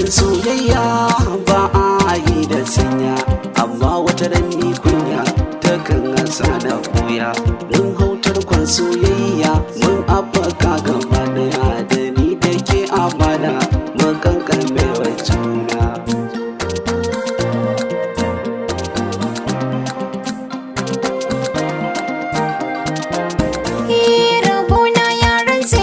soyayya ba a yi da sanya, amma wata ranni kunya ta kan hasa na kuya. Mun hautar kwan soyayya mun afaka gaba daya, da ni da ke amana mun kankame wa juna. Rabona ya rantse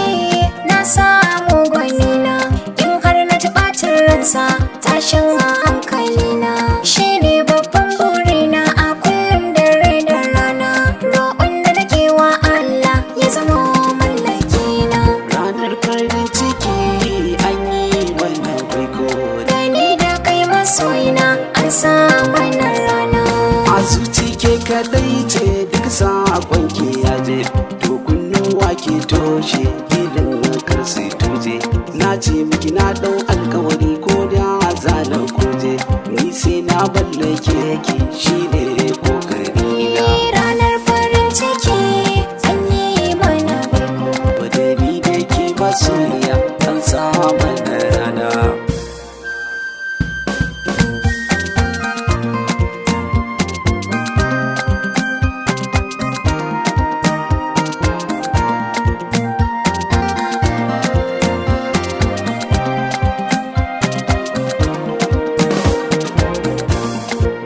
na samu gwanina, in har na ji ɓacin ransa tashin hankalina. Shi ne babban burina a kullum dare da rana, roƙon da nake wa Allah ya zama mallakina. Ranar farin ciki an yi mana baiko, Da ni da kai masoyina an sa mana rana. a zuci ke kadai ce duk sakon ke yaje, to kunnuwa ke toshe gidan kar sai tuje. Na ce miki na dau alkawari ko da zalar kuje, ni sai na ballake ki shine kokari na. Ranar farin ciki an yi mana baiko. Da ni da ke masoyiya an sa mana rana.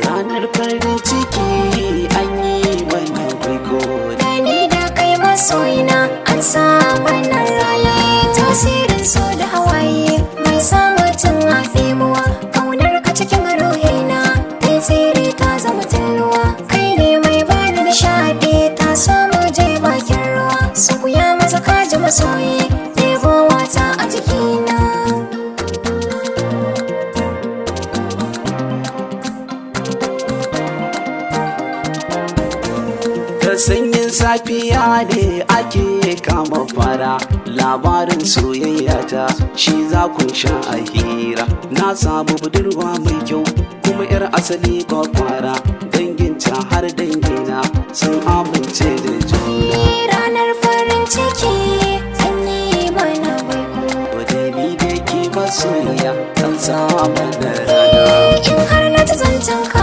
Ranar farin ciki an yi mana baiko, Da ni da kai masoyina an sa mana rana. Tasirin so da hawaye mai sa mutum a ɗemuwa, ƙaunar ka cikin ruhina kai tsere ta zama talluwa. Kai ne mai bani nishaɗi ta samu je bakin ruwa, su ya masa kaji masoyi ɗebo wata a jikina. da sanyin safiya ne ake kama fara, labarin soyayya ta shi za ku sha a hira. Na samu budurwa mai kyau kuma yar asali kwakwara, danginta har dangina sun amince da juna. Ranar farin ciki an yi mana baiko. Da ni da ke masoyiya an sa mana rana. In har na ta zancen ka